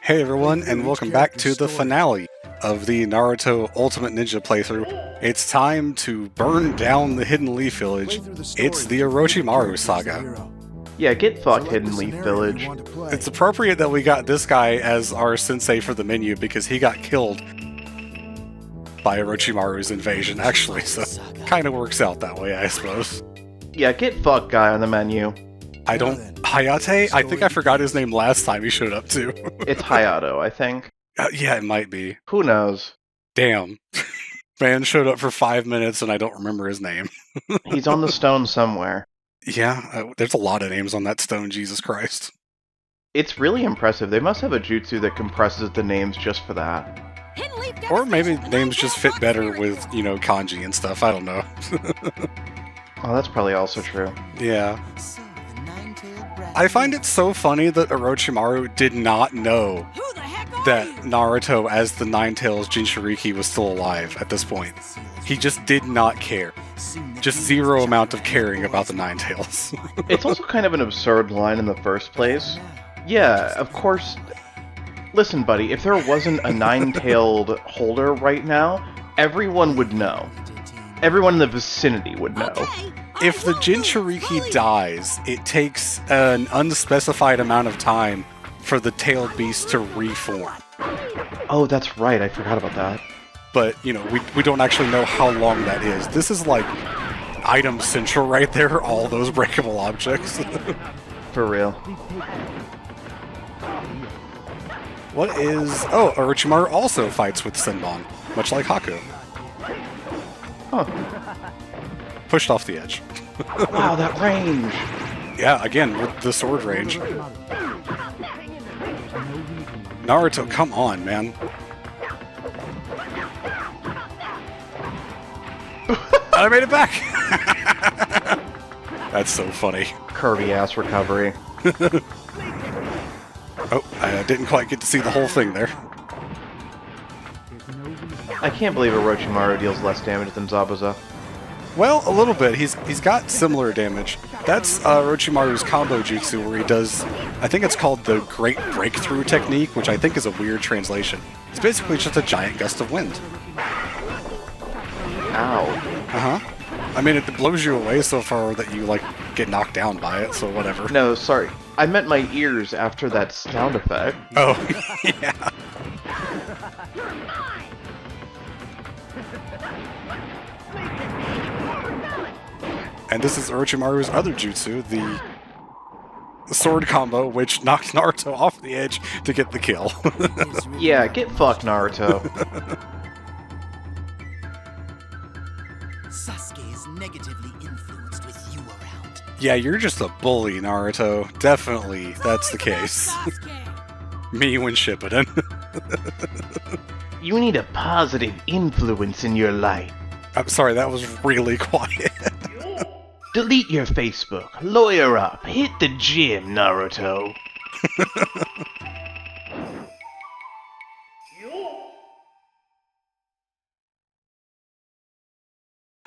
Hey everyone, and welcome back to the finale of the Naruto Ultimate Ninja playthrough. It's time to burn down the Hidden Leaf Village. It's the Orochimaru Saga. Yeah, get fucked, Hidden Leaf Village. It's appropriate that we got this guy as our sensei for the menu because he got killed by Orochimaru's invasion, actually, so kinda works out that way, I suppose. Yeah, get fucked guy on the menu. Hayate? I think I forgot his name last time he showed up too. It's Hayato, I think. Yeah, it might be. Who knows? Damn. Man showed up for 5 minutes and I don't remember his name. He's on the stone somewhere. Yeah, there's a lot of names on that stone, Jesus Christ. It's really impressive. They must have a jutsu that compresses the names just for that. Or maybe names just fit better with, kanji and stuff, I don't know. Oh, that's probably also true. Yeah. I find it so funny that Orochimaru did not know that Naruto as the Nine-Tails Jinchuriki was still alive at this point. He just did not care. Just zero amount of caring about the Nine-Tails. It's also kind of an absurd line in the first place. Yeah, of course. Listen, buddy, if there wasn't a nine-tailed holder right now, everyone would know. Everyone in the vicinity would know. If the Jinchuriki dies, it takes an unspecified amount of time for the tailed beast to reform. Oh, that's right, I forgot about that. But, we don't actually know how long that is. This is like item central right there, all those breakable objects. For real. What is... Oh, Orochimaru also fights with Senbon, much like Haku. Huh. Pushed off the edge. Wow, that range! Yeah, again, with the sword range. Naruto, come on, man. I made it back! That's so funny. Curvy-ass recovery. Oh, I didn't quite get to see the whole thing there. I can't believe Orochimaru deals less damage than Zabuza. Well, a little bit. He's got similar damage. That's Orochimaru's combo jutsu where he does, I think it's called the Great Breakthrough Technique, which I think is a weird translation. It's basically just a giant gust of wind. Ow. Uh-huh. I mean, it blows you away so far that you, get knocked down by it, so whatever. No, sorry. I meant my ears after that sound effect. Oh, yeah. And this is Orochimaru's other jutsu, the sword combo, which knocked Naruto off the edge to get the kill. Yeah, get fucked, Naruto. Sasuke is negatively influenced with you around. Yeah, you're just a bully, Naruto. Definitely, that's the case. Me when Shippuden. You need a positive influence in your life. I'm sorry, that was really quiet. Delete your Facebook, lawyer up, hit the gym, Naruto.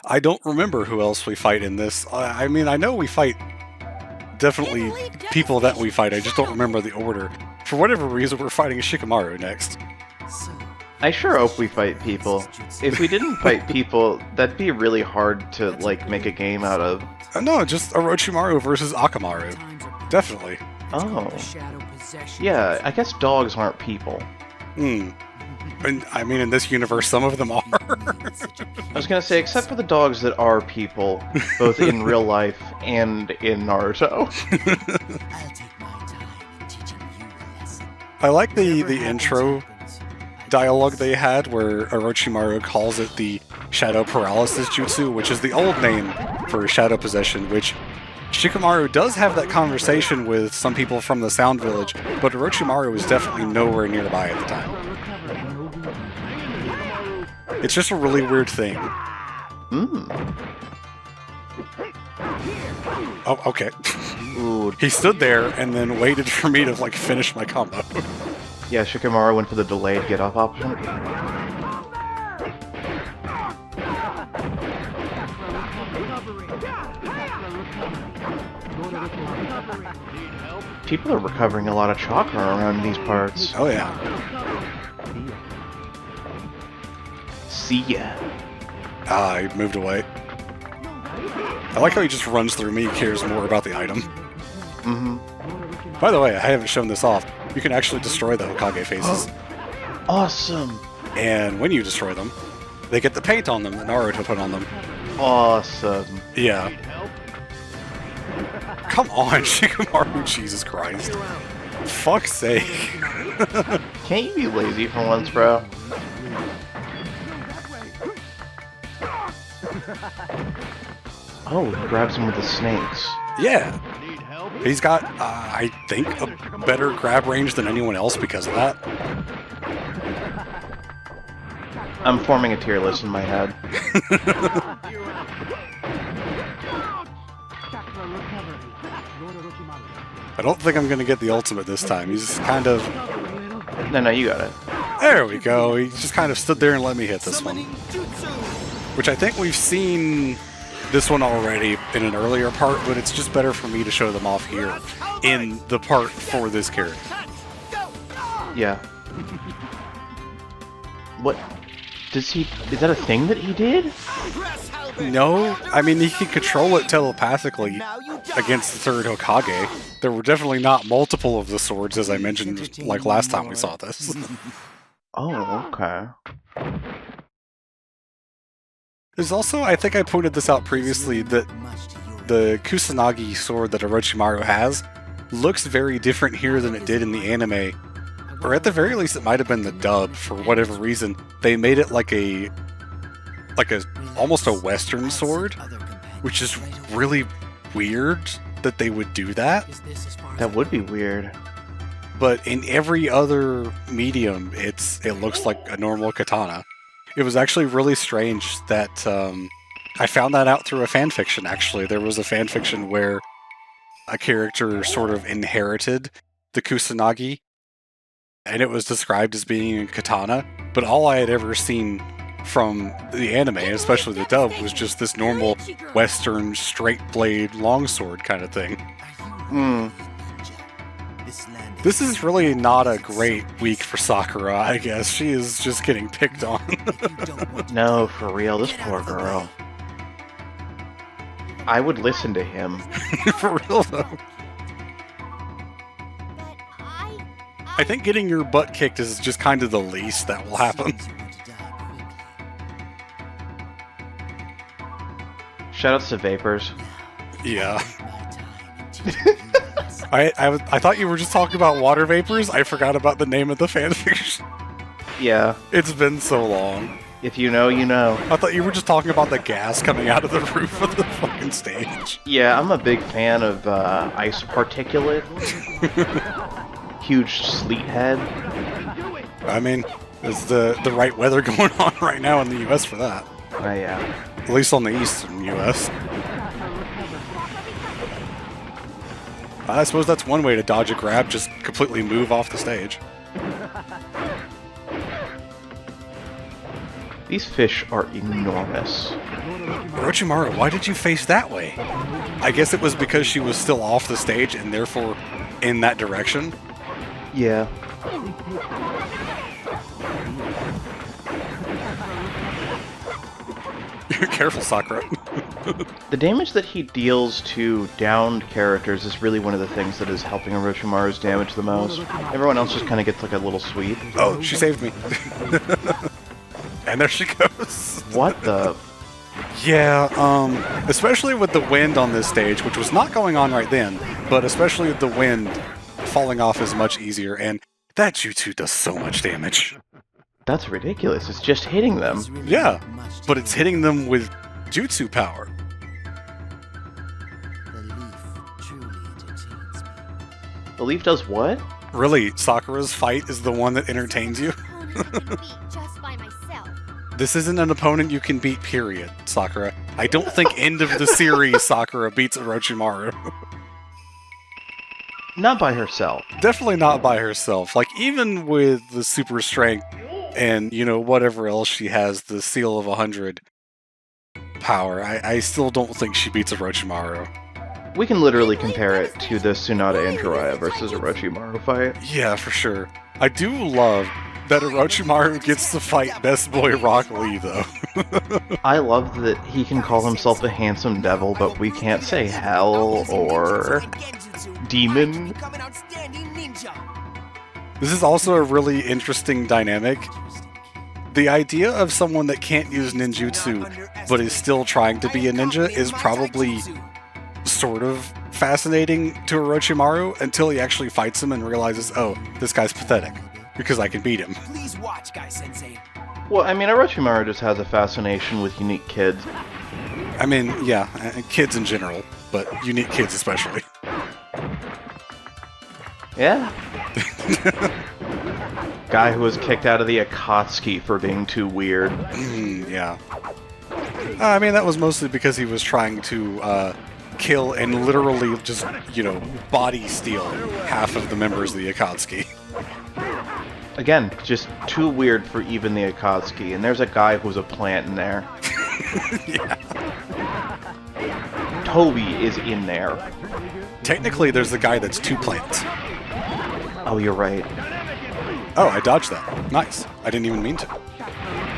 I don't remember who else we fight in this. I mean, I know we fight definitely people that we fight. I just don't remember the order. For whatever reason, we're fighting Shikamaru next. I sure hope we fight people. If we didn't fight people, that'd be really hard to, make a game out of. No, just Orochimaru versus Akamaru. Definitely. Oh. Yeah, I guess dogs aren't people. And, I mean, in this universe, some of them are. I was gonna say, except for the dogs that are people, both in real life and in Naruto. I like the intro dialogue they had where Orochimaru calls it the Shadow Paralysis Jutsu, which is the old name for Shadow Possession, which Shikamaru does have that conversation with some people from the Sound Village, but Orochimaru was definitely nowhere nearby at the time. It's just a really weird thing. Oh, okay. Ooh. He stood there and then waited for me to, finish my combo. Yeah, Shikamaru went for the delayed get-off option. People are recovering a lot of chakra around these parts. Oh yeah. See ya. Ah, he moved away. I like how he just runs through me, cares more about the item. Mm-hmm. By the way, I haven't shown this off. You can actually destroy the Hokage faces. Awesome. And when you destroy them, they get the paint on them that Naruto put on them. Awesome. Yeah. Come on, Shikamaru, Jesus Christ. Fuck's sake. Can't you be lazy for once, bro? Oh, he grabs him with the snakes. Yeah. He's got, I think, a better grab range than anyone else because of that. I'm forming a tier list in my head. I don't think I'm going to get the ultimate this time. He's kind of... No, you got it. There we go. He just kind of stood there and let me hit this one. Which I think we've seen this one already in an earlier part, but it's just better for me to show them off here in the part for this character. Yeah. What? Does he... Is that a thing that he did? No, I mean, he can control it telepathically against the third Hokage. There were definitely not multiple of the swords, as I mentioned, like last time we saw this. Oh, okay. There's also, I think I pointed this out previously, that the Kusanagi sword that Orochimaru has looks very different here than it did in the anime. Or at the very least, it might have been the dub, for whatever reason. They made it like a almost a Western sword, which is really weird that they would do that. That would be weird. But in every other medium, it looks like a normal katana. It was actually really strange that I found that out through a fanfiction, actually. There was a fanfiction where a character sort of inherited the Kusanagi, and it was described as being a katana, but all I had ever seen from the anime, especially the dub, was just this normal Western straight blade longsword kind of thing. Hmm. This is really not a great week for Sakura, I guess. She is just getting picked on. No, for real, this poor girl. I would listen to him. For real, though. I think getting your butt kicked is just kind of the least that will happen. Shoutouts to Vapors. Yeah. I thought you were just talking about water vapors. I forgot about the name of the fanfiction. Yeah. It's been so long. If you know, you know. I thought you were just talking about the gas coming out of the roof of the fucking stage. Yeah, I'm a big fan of ice particulate. Huge sleet head. I mean, there's the right weather going on right now in the US for that. Yeah. At least on the eastern US. I suppose that's one way to dodge a grab, just completely move off the stage. These fish are enormous. Orochimaru, why did you face that way? I guess it was because she was still off the stage and therefore in that direction. Yeah. Careful, Sakura. The damage that he deals to downed characters is really one of the things that is helping Orochimaru's damage the most. Everyone else just kind of gets like a little sweep. Oh, she saved me. And there she goes. What the? Yeah, especially with the wind on this stage, which was not going on right then, but especially with the wind, falling off is much easier, and that jutsu does so much damage. That's ridiculous. It's just hitting them. Yeah, but it's hitting them with jutsu power. The leaf does what? Really, Sakura's fight is the one that entertains you? This isn't an opponent you can beat, period, Sakura. I don't think end of the series Sakura beats Orochimaru. Not by herself. Definitely not by herself. Like, even with the super strength and, you know, whatever else she has, the seal of 100 power, I still don't think she beats Orochimaru. We can literally compare it to the Tsunade and Jiraiya versus Orochimaru fight. Yeah, for sure. I do love that Orochimaru gets to fight Best Boy Rock Lee, though. I love that he can call himself a handsome devil, but we can't say hell or demon. This is also a really interesting dynamic. The idea of someone that can't use ninjutsu, but is still trying to be a ninja, is probably sort of fascinating to Orochimaru until he actually fights him and realizes, oh, this guy's pathetic, because I can beat him. Please watch, Guy Sensei. Well, I mean, Orochimaru just has a fascination with unique kids. I mean, yeah, kids in general, but unique kids especially. Yeah. Guy who was kicked out of the Akatsuki for being too weird. Yeah. I mean, that was mostly because he was trying to kill and literally just, body steal half of the members of the Akatsuki. Again, just too weird for even the Akatsuki, and there's a guy who's a plant in there. Yeah. Toby is in there. Technically, there's the guy that's two plants. Oh, you're right. Oh, I dodged that. Nice. I didn't even mean to.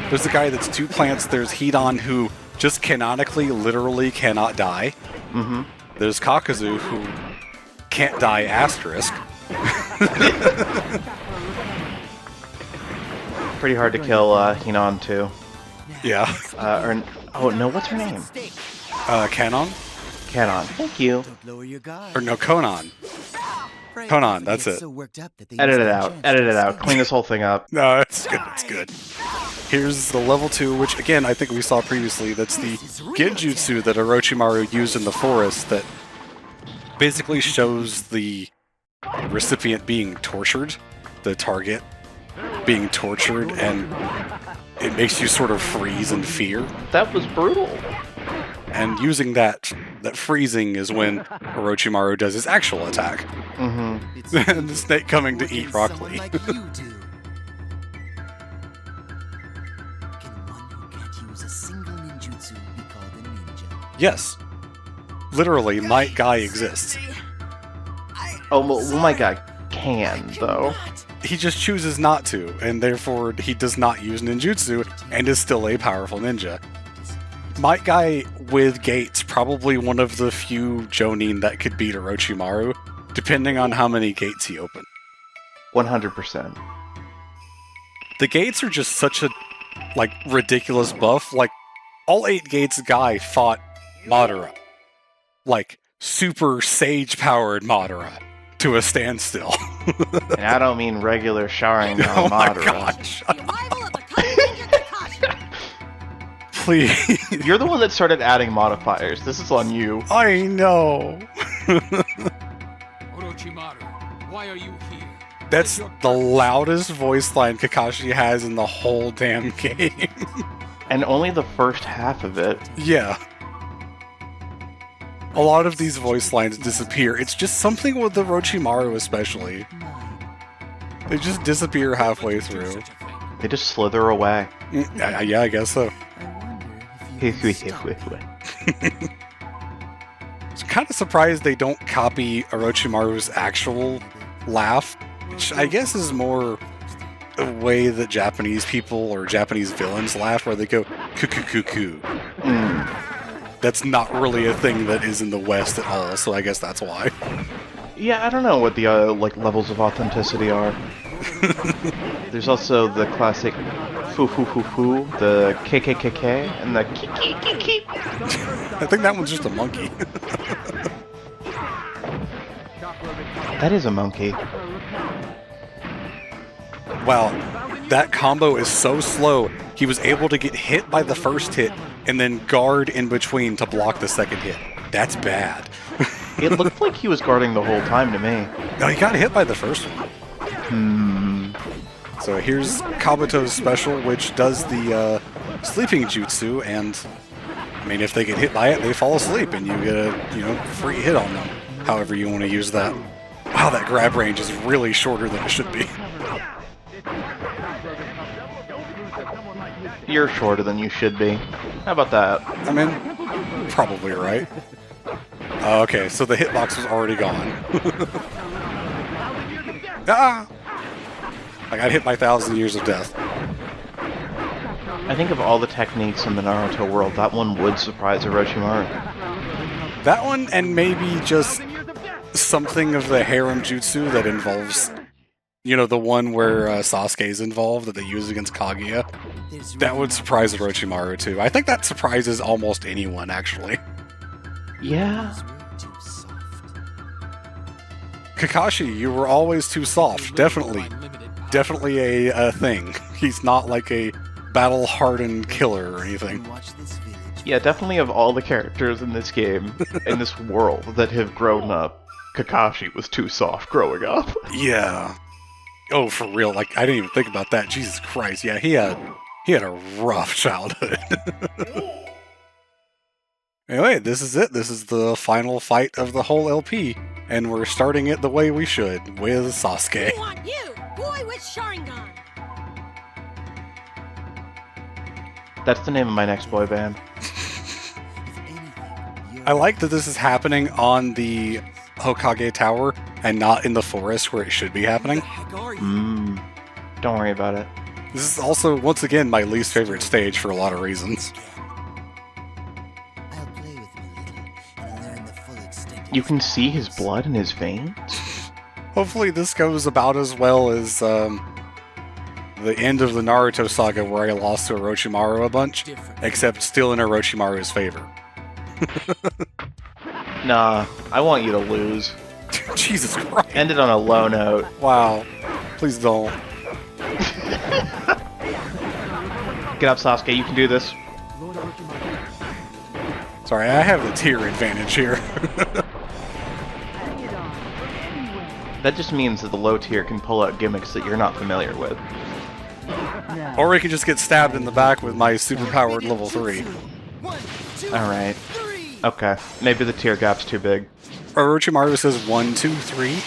There's the guy that's two plants. There's Hidan, who just canonically, literally cannot die. Mm-hmm. There's Kakazu, who can't die, asterisk. Pretty hard to kill Hinan, too. Yeah. Oh, no, what's her name? Kanon? Kanon. Thank you. Or no, Konan. Konan, that's it. Edit it out. Edit it out. Clean this whole thing up. No, it's good. It's good. Here's the level 2, which, again, I think we saw previously. That's the Genjutsu that Orochimaru used in the forest that basically shows the recipient being tortured, the target being tortured, and it makes you sort of freeze in fear. That was brutal. And using that freezing is when Orochimaru does his actual attack. Mm-hmm. And the snake coming to eat Rock Lee. Yes. Literally, Might Guy exists. Oh, well, my guy can, though. He just chooses not to, and therefore he does not use ninjutsu, and is still a powerful ninja. Might Guy with gates, probably one of the few Jonin that could beat Orochimaru, depending on how many gates he opened. 100%. The gates are just such a, ridiculous buff. All 8 gates Guy fought Madara. Super sage-powered Madara. To a standstill. And I don't mean regular Sharingan Oh my Madara. gosh. Please. You're the one that started adding modifiers. This is on you. I know. Orochimaru, why are you here? That's the loudest voice line Kakashi has in the whole damn game. And only the first half of it. Yeah. A lot of these voice lines disappear. It's just something with the Orochimaru especially. They just disappear halfway through. They just slither away. Yeah, I guess so. I'm kind of surprised they don't copy Orochimaru's actual laugh, which I guess is more the way that Japanese people or Japanese villains laugh, where they go coo-coo-coo-coo. That's not really a thing that is in the West at all, so I guess that's why. Yeah, I don't know what the levels of authenticity are. There's also the classic foo-foo-foo-foo, the KKKK, and the kiki-kiki. I think that one's just a monkey. That is a monkey. Wow, that combo is so slow. He was able to get hit by the first hit and then guard in between to block the second hit. That's bad. It looked like he was guarding the whole time to me. No, he got hit by the first one. So here's Kabuto's special, which does the sleeping jutsu, and I mean, if they get hit by it, they fall asleep, and you get a free hit on them. However you want to use that. Wow, that grab range is really shorter than it should be. You're shorter than you should be. How about that? I mean, probably right. Okay, so the hitbox was already gone. Ah! I got hit by 1,000 years of death. I think of all the techniques in the Naruto world, that one would surprise Orochimaru. That one, and maybe just something of the harem jutsu that involves, you know, the one where Sasuke's involved that they use against Kaguya. That would surprise Orochimaru too. I think that surprises almost anyone, actually. Yeah. Kakashi, you were always too soft. Definitely. Definitely a thing. He's not like a battle-hardened killer or anything. Yeah, definitely of all the characters in this game, in this world that have grown up, Kakashi was too soft growing up. Yeah. Oh, for real. Like, I didn't even think about that. Jesus Christ. Yeah, he had a rough childhood. Anyway, this is it. This is the final fight of the whole LP, and we're starting it the way we should, with Sasuke. We want you, boy with Sharingan. That's the name of my next boy band. I like that this is happening on the Hokage Tower and not in the forest where it should be happening. Don't worry about it. This is also, once again, my least favorite stage for a lot of reasons. I'll play with him a little and learn the full extent of You can see his blood in his veins? Hopefully this goes about as well as the end of the Naruto saga where I lost to Orochimaru a bunch, except still in Orochimaru's favor. Nah, I want you to lose. Jesus Christ. End it on a low note. Wow. Please don't. Get up, Sasuke, you can do this. Sorry, I have the tier advantage here. That just means that the low tier can pull out gimmicks that you're not familiar with. Or we can just get stabbed in the back with my superpowered level 3. Alright. Okay, maybe the tier gap's too big. Orochimaru says 1, 2, 3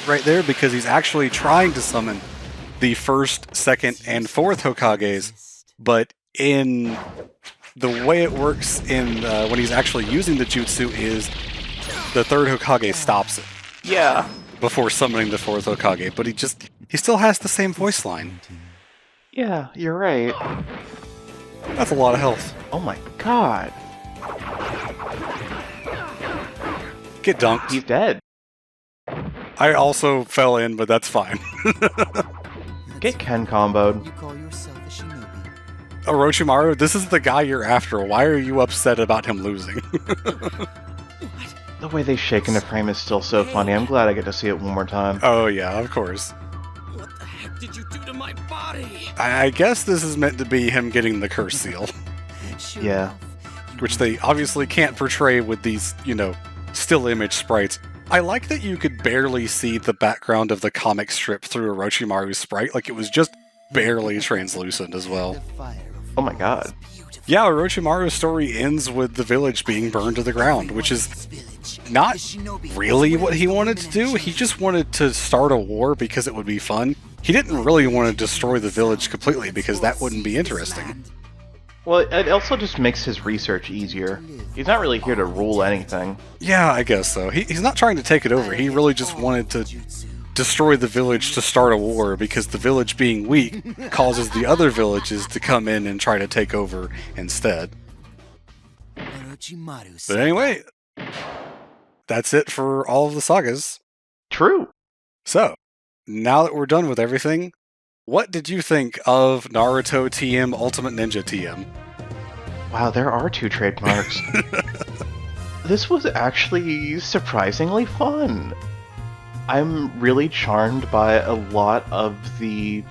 right there because he's actually trying to summon the first, second, and fourth Hokages, but in the way it works in when he's actually using the jutsu is the third Hokage stops it Yeah. before summoning the fourth Hokage, but he still has the same voice line. Yeah, you're right. That's a lot of health. Oh my god. Get dunked. He's dead. I also fell in, but that's fine. Get Ken comboed. you call yourself a shinobi. Orochimaru, this is the guy you're after. Why are you upset about him losing? The way they shake in the frame is still so funny. I'm glad I get to see it one more time. Oh yeah, of course. What the heck did you do to my body? I guess this is meant to be him getting the curse seal, Sure Yeah. enough, you which they obviously can't portray with these, still image sprites. I like that you could barely see the background of the comic strip through Orochimaru's sprite, like it was just barely translucent as well. the fire of Oh my god. beautiful Yeah, Orochimaru's story ends with the village being burned to the ground, which is village. not The shinobi really what he wanted to do. He just wanted to start a war because it would be fun. He didn't really want to destroy the village completely because that wouldn't be interesting. Well, it also just makes his research easier. He's not really here to rule anything. Yeah, I guess so. He's not trying to take it over. He really just wanted to destroy the village to start a war because the village being weak causes the other villages to come in and try to take over instead. Orochimaru But anyway, that's it for all of the sagas. True. So, now that we're done with everything, what did you think of Naruto TM Ultimate Ninja TM? Wow, there are 2 trademarks. This was actually surprisingly fun. I'm really charmed by a lot of the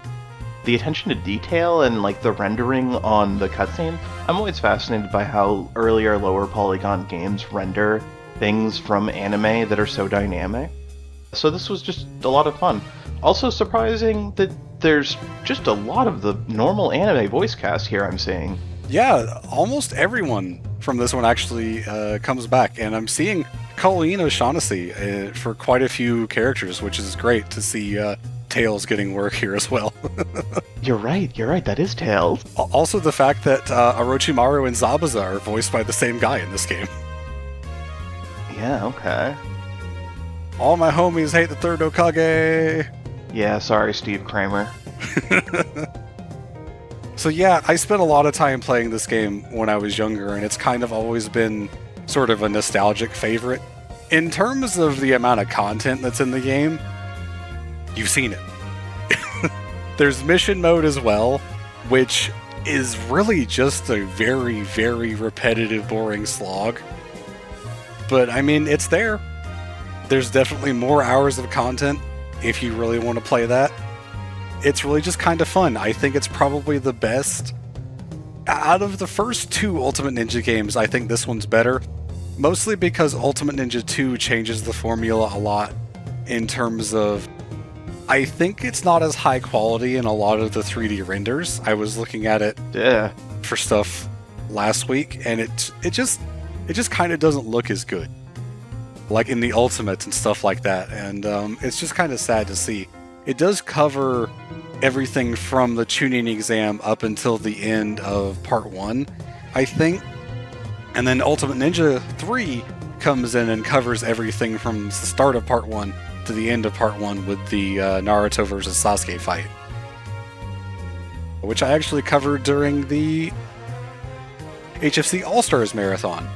attention to detail and like the rendering on the cutscene. I'm always fascinated by how earlier lower polygon games render things from anime that are so dynamic. So this was just a lot of fun. Also surprising that there's just a lot of the normal anime voice cast here I'm seeing. Yeah, almost everyone from this one actually comes back, and I'm seeing Colleen O'Shaughnessy for quite a few characters, which is great to see Tails getting work here as well. You're right, that is Tails. Also the fact that Orochimaru and Zabuza are voiced by the same guy in this game. Yeah, okay. All my homies hate the third Hokage. Yeah, sorry, Steve Kramer. So yeah, I spent a lot of time playing this game when I was younger, and it's kind of always been sort of a nostalgic favorite. In terms of the amount of content that's in the game, you've seen it. There's mission mode as well, which is really just a very, very repetitive, boring slog. But I mean, it's there. There's definitely more hours of content if you really want to play that. It's really just kind of fun. I think it's probably the best. Out of the first two Ultimate Ninja games, I think this one's better. Mostly because Ultimate Ninja 2 changes the formula a lot in terms of... I think it's not as high quality in a lot of the 3D renders. I was looking at it for stuff last week, and it just kind of doesn't look as good. Like in the Ultimates and stuff like that, and it's just kind of sad to see. It does cover everything from the Chunin exam up until the end of Part 1, I think. And then Ultimate Ninja 3 comes in and covers everything from the start of Part 1 to the end of Part 1 with the Naruto versus Sasuke fight. Which I actually covered during the HFC All-Stars Marathon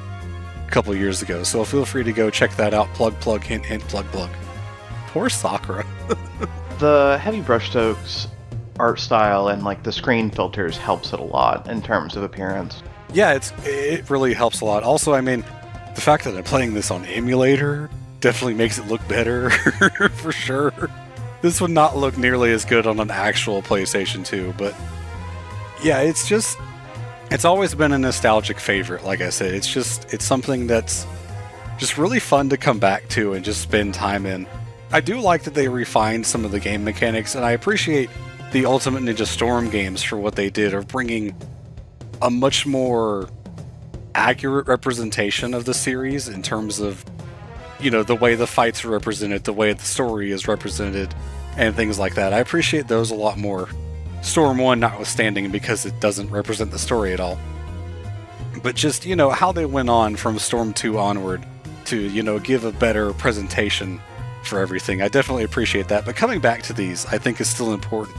a couple years ago, so feel free to go check that out. Plug, plug, hint, hint, plug, plug. Poor Sakura. The heavy brushstrokes art style and like the screen filters helps it a lot in terms of appearance. Yeah, it really helps a lot. Also, I mean, the fact that I'm playing this on emulator definitely makes it look better, for sure. This would not look nearly as good on an actual PlayStation 2, but yeah, it's always been a nostalgic favorite, like I said. It's something that's just really fun to come back to and just spend time in. I do like that they refined some of the game mechanics, and I appreciate the Ultimate Ninja Storm games for what they did of bringing a much more accurate representation of the series in terms of, you know, the way the fights are represented, the way the story is represented, and things like that. I appreciate those a lot more. Storm 1 notwithstanding, because it doesn't represent the story at all. But just, you know, how they went on from Storm 2 onward to, you know, give a better presentation for everything. I definitely appreciate that. But coming back to these, I think is still important.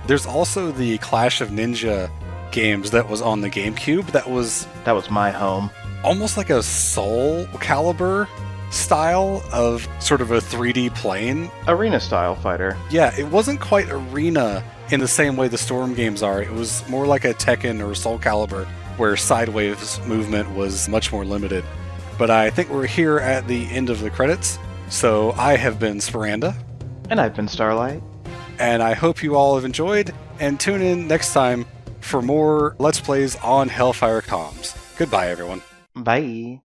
There's also the Clash of Ninja games that was on the GameCube. That was my home. Almost like a Soul Calibur style of sort of a 3D plane. Arena style fighter. Yeah, it wasn't quite arena in the same way the Storm games are. It was more like a Tekken or Soul Calibur, where sideways movement was much more limited. But I think we're here at the end of the credits. So I have been Sporanda. And I've been Starlight. And I hope you all have enjoyed, and tune in next time for more Let's Plays on HellfireComms. Goodbye, everyone. Bye.